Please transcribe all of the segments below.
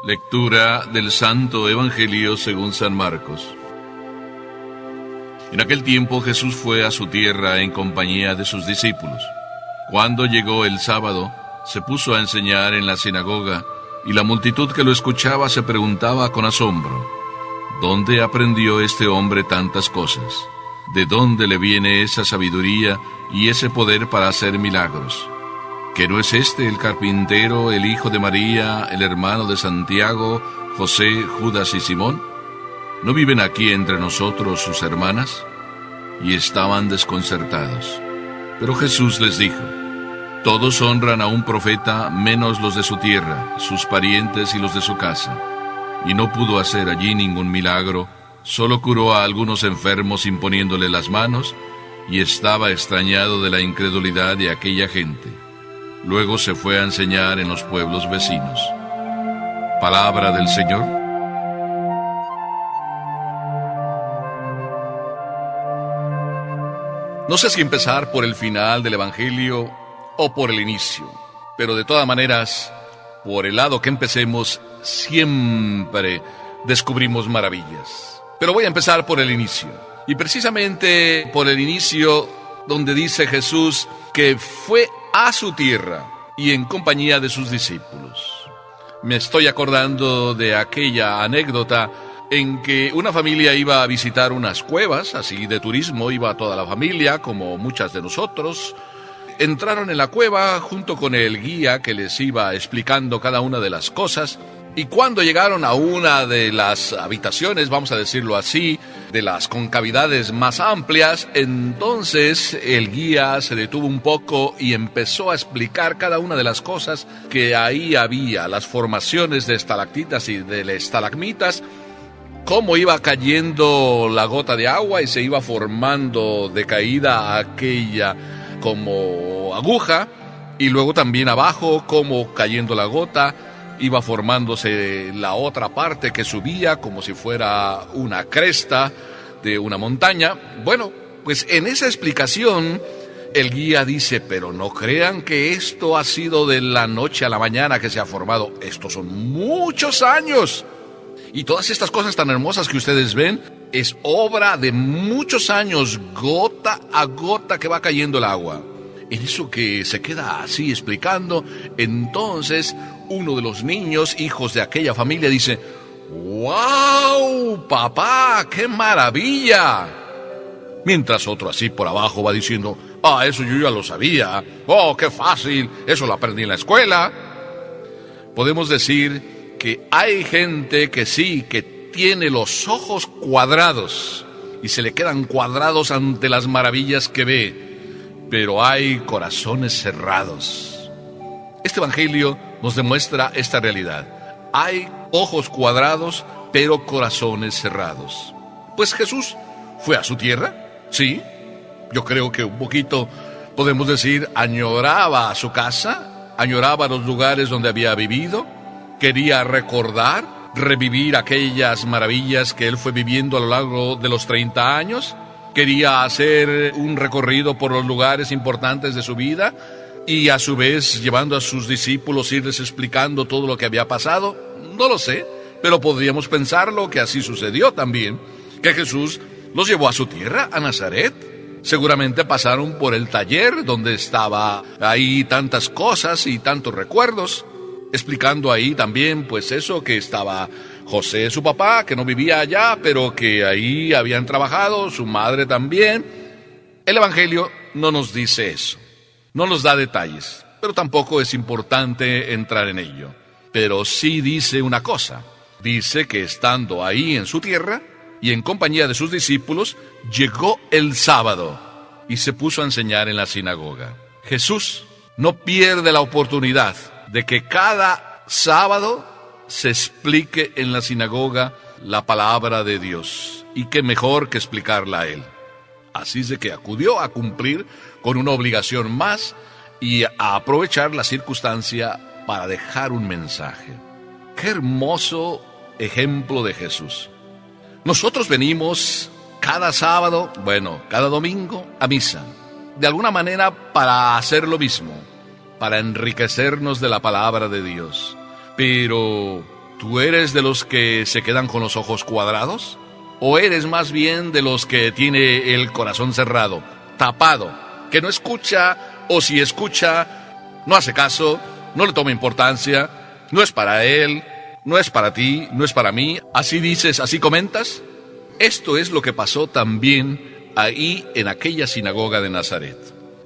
Lectura del Santo Evangelio según San Marcos. En aquel tiempo Jesús fue a su tierra en compañía de sus discípulos. Cuando llegó el sábado, se puso a enseñar en la sinagoga, y la multitud que lo escuchaba se preguntaba con asombro: ¿dónde aprendió este hombre tantas cosas? ¿De dónde le viene esa sabiduría y ese poder para hacer milagros? ¿Que no es este el carpintero, el hijo de María, el hermano de Santiago, José, Judas y Simón? ¿No viven aquí entre nosotros sus hermanas? Y estaban desconcertados. Pero Jesús les dijo: todos honran a un profeta, menos los de su tierra, sus parientes y los de su casa. Y no pudo hacer allí ningún milagro, solo curó a algunos enfermos imponiéndole las manos, y estaba extrañado de la incredulidad de aquella gente. Luego se fue a enseñar en los pueblos vecinos. Palabra del Señor. No sé si empezar por el final del Evangelio o por el inicio, pero de todas maneras, por el lado que empecemos, siempre descubrimos maravillas. Pero voy a empezar por el inicio, y precisamente por el inicio donde dice Jesús que fue a su tierra y en compañía de sus discípulos. Me estoy acordando de aquella anécdota en que una familia iba a visitar unas cuevas, así de turismo, iba toda la familia, como muchas de nosotros. Entraron en la cueva junto con el guía que les iba explicando cada una de las cosas, y cuando llegaron a una de las habitaciones, vamos a decirlo así, de las concavidades más amplias, entonces el guía se detuvo un poco y empezó a explicar cada una de las cosas que ahí había, las formaciones de estalactitas y de estalagmitas, cómo iba cayendo la gota de agua y se iba formando de caída aquella como aguja, y luego también abajo, cómo cayendo la gota iba formándose la otra parte que subía como si fuera una cresta de una montaña. Bueno, pues en esa explicación el guía dice: pero no crean que esto ha sido de la noche a la mañana que se ha formado, estos son muchos años. Y todas estas cosas tan hermosas que ustedes ven es obra de muchos años, gota a gota que va cayendo el agua. En eso que se queda así explicando, entonces uno de los niños, hijos de aquella familia, dice: ¡wow, papá, qué maravilla! Mientras otro así por abajo va diciendo: eso yo ya lo sabía, qué fácil, eso lo aprendí en la escuela. Podemos decir que hay gente que sí, que tiene los ojos cuadrados y se le quedan cuadrados ante las maravillas que ve, pero hay corazones cerrados. Este Evangelio nos demuestra esta realidad. Hay ojos cuadrados, pero corazones cerrados. Pues Jesús fue a su tierra, sí. Yo creo que un poquito, podemos decir, añoraba a su casa, añoraba los lugares donde había vivido, quería recordar, revivir aquellas maravillas que él fue viviendo a lo largo de los 30 años, quería hacer un recorrido por los lugares importantes de su vida y a su vez llevando a sus discípulos, irles explicando todo lo que había pasado. No lo sé, pero podríamos pensarlo que así sucedió también, que Jesús los llevó a su tierra, a Nazaret. Seguramente pasaron por el taller donde estaba ahí tantas cosas y tantos recuerdos, explicando ahí también pues eso, que estaba José, su papá, que no vivía allá, pero que ahí habían trabajado, su madre también. El Evangelio no nos dice eso, no nos da detalles, pero tampoco es importante entrar en ello. Pero sí dice una cosa, dice que estando ahí en su tierra y en compañía de sus discípulos, llegó el sábado y se puso a enseñar en la sinagoga. Jesús no pierde la oportunidad de que cada sábado se explique en la sinagoga la palabra de Dios. Y qué mejor que explicarla a él. Así es de que acudió a cumplir con una obligación más y a aprovechar la circunstancia para dejar un mensaje. Qué hermoso ejemplo de Jesús. Nosotros venimos cada sábado, cada domingo a misa, de alguna manera para hacer lo mismo, para enriquecernos de la palabra de Dios. Pero ¿Tú eres de los que se quedan con los ojos cuadrados? ¿O eres más bien de los que tiene el corazón cerrado, tapado, que no escucha, o si escucha, no hace caso, no le toma importancia, no es para él, no es para ti, no es para mí? ¿Así dices, así comentas? Esto es lo que pasó también ahí en aquella sinagoga de Nazaret.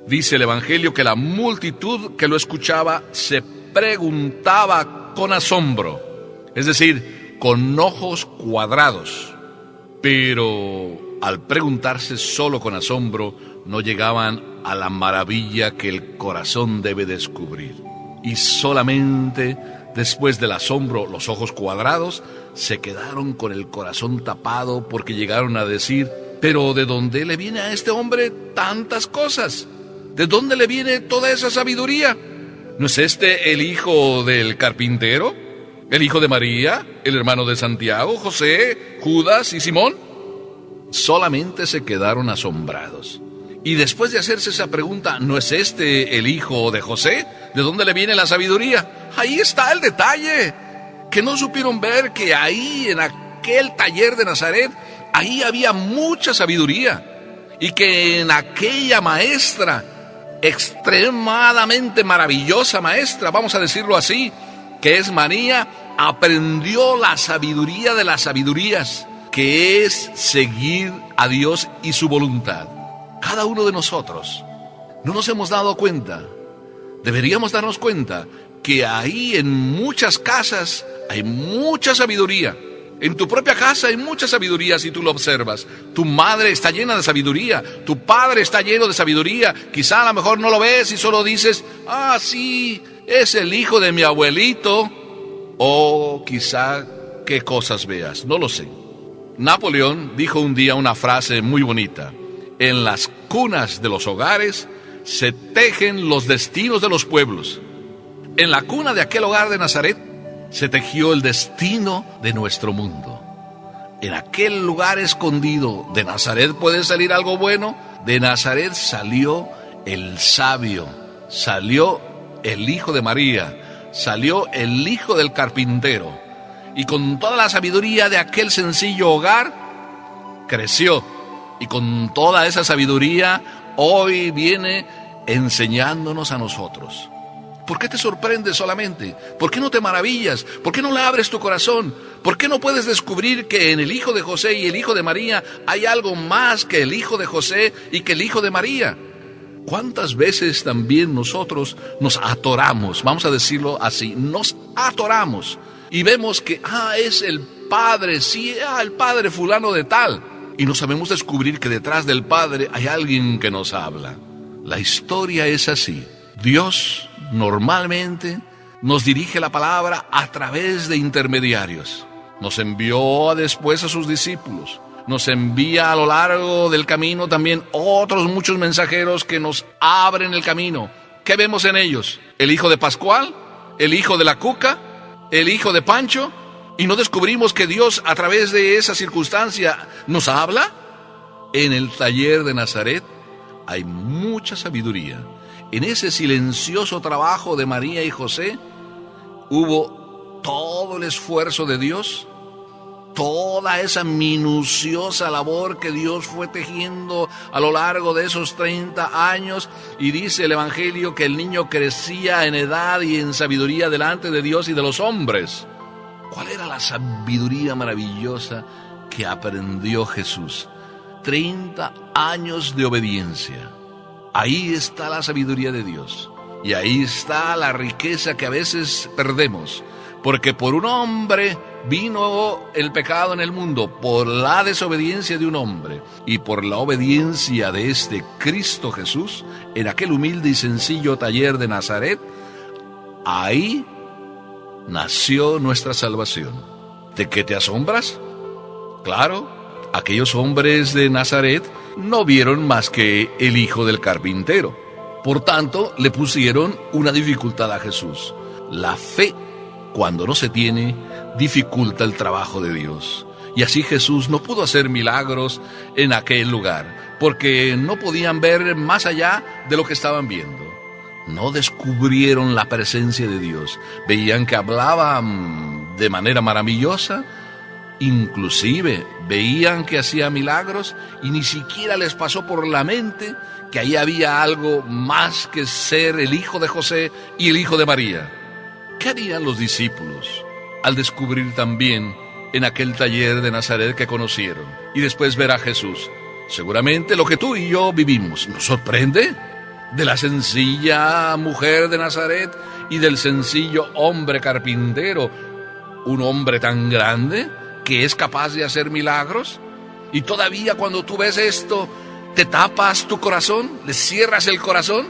Dice el Evangelio que la multitud que lo escuchaba se preguntaba con asombro, es decir, con ojos cuadrados. Pero al preguntarse solo con asombro, no llegaban a la maravilla que el corazón debe descubrir. Y solamente después del asombro, los ojos cuadrados se quedaron con el corazón tapado, porque llegaron a decir: ¿pero de dónde le viene a este hombre tantas cosas? ¿De dónde le viene toda esa sabiduría? ¿No es este el hijo del carpintero? ¿El hijo de María? ¿El hermano de Santiago, José, Judas y Simón? Solamente se quedaron asombrados. Y después de hacerse esa pregunta, ¿no es este el hijo de José? ¿De dónde le viene la sabiduría? Ahí está el detalle, que no supieron ver que ahí, en aquel taller de Nazaret, ahí había mucha sabiduría. Y que en aquella maestra, extremadamente maravillosa maestra, vamos a decirlo así, que es María, aprendió la sabiduría de las sabidurías, que es seguir a Dios y su voluntad. Cada uno de nosotros no nos hemos dado cuenta, deberíamos darnos cuenta, que ahí en muchas casas hay mucha sabiduría. En tu propia casa hay mucha sabiduría si tú lo observas. Tu madre está llena de sabiduría, tu padre está lleno de sabiduría. Quizá a lo mejor no lo ves y solo dices: ah, sí, es el hijo de mi abuelito. O quizá qué cosas veas, no lo sé. Napoleón dijo un día una frase muy bonita: en las cunas de los hogares se tejen los destinos de los pueblos. En la cuna de aquel hogar de Nazaret se tejió el destino de nuestro mundo. En aquel lugar escondido de Nazaret puede salir algo bueno. De Nazaret salió el sabio, salió el hijo de María, salió el hijo del carpintero. Y con toda la sabiduría de aquel sencillo hogar, creció. Y con toda esa sabiduría, hoy viene enseñándonos a nosotros. ¿Por qué te sorprendes solamente? ¿Por qué no te maravillas? ¿Por qué no le abres tu corazón? ¿Por qué no puedes descubrir que en el hijo de José y el hijo de María hay algo más que el hijo de José y que el hijo de María? ¿Cuántas veces también nosotros nos atoramos? Vamos a decirlo así, nos atoramos. Y vemos que, es el padre, sí, el padre fulano de tal. Y no sabemos descubrir que detrás del padre hay alguien que nos habla. La historia es así. Dios normalmente nos dirige la palabra a través de intermediarios. Nos envió después a sus discípulos. Nos envía a lo largo del camino también otros muchos mensajeros que nos abren el camino. ¿Qué vemos en ellos? ¿El hijo de Pascual? ¿El hijo de la Cuca? ¿El hijo de Pancho? ¿Y no descubrimos que Dios a través de esa circunstancia nos habla? En el taller de Nazaret hay mucha sabiduría. En ese silencioso trabajo de María y José hubo todo el esfuerzo de Dios, toda esa minuciosa labor que Dios fue tejiendo a lo largo de esos 30 años. Y dice el Evangelio que el niño crecía en edad y en sabiduría delante de Dios y de los hombres. ¿Cuál era la sabiduría maravillosa que aprendió Jesús? 30 años de obediencia. Ahí está la sabiduría de Dios. Y ahí está la riqueza que a veces perdemos. Porque por un hombre vino el pecado en el mundo, por la desobediencia de un hombre. Y por la obediencia de este Cristo Jesús, en aquel humilde y sencillo taller de Nazaret, ahí nació nuestra salvación. ¿De qué te asombras? Claro, aquellos hombres de Nazaret no vieron más que el hijo del carpintero. Por tanto, le pusieron una dificultad a Jesús. La fe, cuando no se tiene, dificulta el trabajo de Dios. Y así Jesús no pudo hacer milagros en aquel lugar, porque no podían ver más allá de lo que estaban viendo. no descubrieron la presencia de Dios. Veían que hablaba de manera maravillosa, inclusive veían que hacía milagros y ni siquiera les pasó por la mente que ahí había algo más que ser el hijo de José y el hijo de María. ¿Qué harían los discípulos al descubrir también en aquel taller de Nazaret que conocieron y después ver a Jesús? Seguramente lo que tú y yo vivimos nos sorprende, de la sencilla mujer de Nazaret y del sencillo hombre carpintero, un hombre tan grande que es capaz de hacer milagros. Y todavía cuando tú ves esto, ¿te tapas tu corazón? ¿Le cierras el corazón?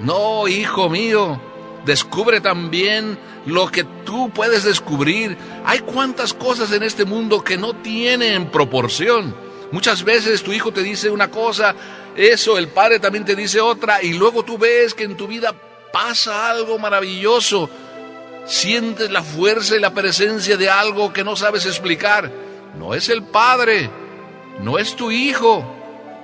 No, hijo mío, descubre también lo que tú puedes descubrir. Hay cuantas cosas en este mundo que no tienen proporción. Muchas veces tu hijo te dice una cosa, eso, el padre también te dice otra, y luego tú ves que en tu vida pasa algo maravilloso. Sientes la fuerza y la presencia de algo que no sabes explicar. No es el padre, no es tu hijo.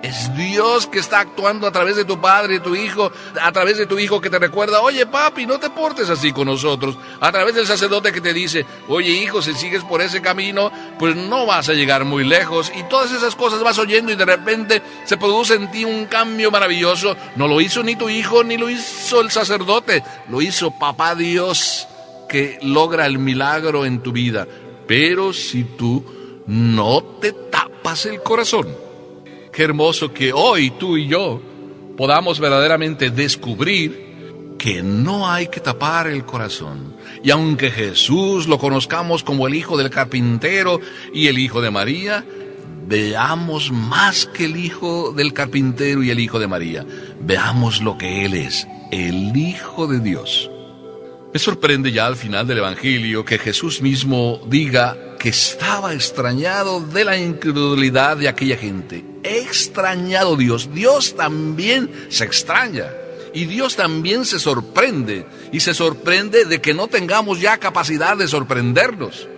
Es Dios que está actuando a través de tu padre y tu hijo, a través de tu hijo que te recuerda, oye papi, no te portes así con nosotros. A través del sacerdote que te dice, oye hijo, si sigues por ese camino, pues no vas a llegar muy lejos. Y todas esas cosas vas oyendo y de repente se produce en ti un cambio maravilloso. No lo hizo ni tu hijo, ni lo hizo el sacerdote, lo hizo papá Dios, que logra el milagro en tu vida. Pero si tú no te tapas el corazón. Qué hermoso que hoy tú y yo podamos verdaderamente descubrir que no hay que tapar el corazón. Y aunque Jesús lo conozcamos como el hijo del carpintero y el hijo de María, veamos más que el hijo del carpintero y el hijo de María. Veamos lo que Él es, el Hijo de Dios. Me sorprende ya al final del Evangelio que Jesús mismo diga que estaba extrañado de la incredulidad de aquella gente. Extrañado Dios. Dios también se extraña. Y Dios también se sorprende. Y se sorprende de que no tengamos ya capacidad de sorprendernos.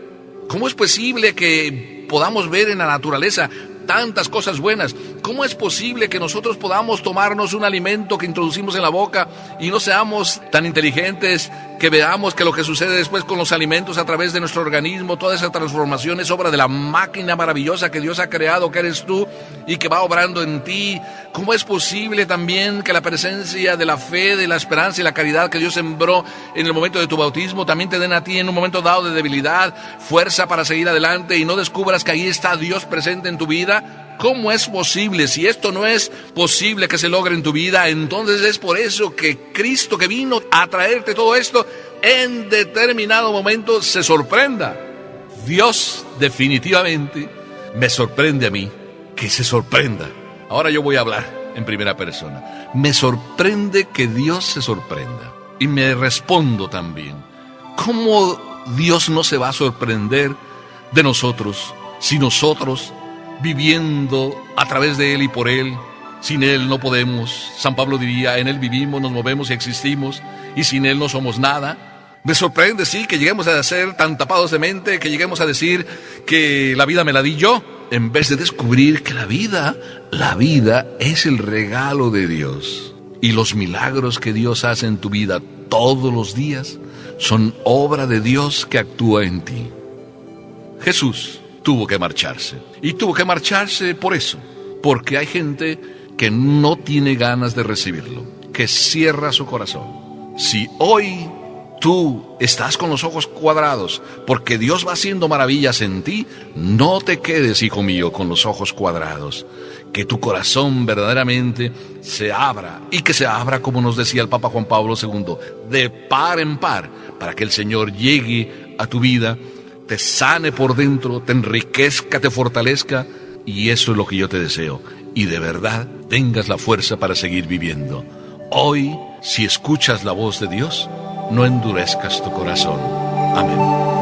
¿Cómo es posible que podamos ver en la naturaleza tantas cosas buenas? ¿Cómo es posible que nosotros podamos tomarnos un alimento que introducimos en la boca y no seamos tan inteligentes que veamos que lo que sucede después con los alimentos a través de nuestro organismo, toda esa transformación es obra de la máquina maravillosa que Dios ha creado, que eres tú y que va obrando en ti? ¿Cómo es posible también que la presencia de la fe, de la esperanza y la caridad que Dios sembró en el momento de tu bautismo también te den a ti en un momento dado de debilidad, fuerza para seguir adelante y no descubras que ahí está Dios presente en tu vida? ¿Cómo es posible? Si esto no es posible que se logre en tu vida, entonces es por eso que Cristo, que vino a traerte todo esto, en determinado momento se sorprenda. Dios definitivamente me sorprende a mí, que se sorprenda. Ahora yo voy a hablar en primera persona. Me sorprende que Dios se sorprenda. Y me respondo también, ¿cómo Dios no se va a sorprender de nosotros si nosotros, viviendo a través de Él y por Él, sin Él no podemos? San Pablo diría, en Él vivimos, nos movemos y existimos, y sin Él no somos nada. Me sorprende, sí, que lleguemos a ser tan tapados de mente, que lleguemos a decir que la vida me la di yo, en vez de descubrir que la vida es el regalo de Dios. Y los milagros que Dios hace en tu vida todos los días son obra de Dios que actúa en ti. Jesús tuvo que marcharse. Y tuvo que marcharse por eso. Porque hay gente que no tiene ganas de recibirlo, que cierra su corazón. Si hoy tú estás con los ojos cuadrados porque Dios va haciendo maravillas en ti, no te quedes, hijo mío, con los ojos cuadrados. Que tu corazón verdaderamente se abra, y que se abra, como nos decía el Papa Juan Pablo II, de par en par, para que el Señor llegue a tu vida, te sane por dentro, te enriquezca, te fortalezca, y eso es lo que yo te deseo. Y de verdad tengas la fuerza para seguir viviendo. Hoy, si escuchas la voz de Dios, no endurezcas tu corazón. Amén.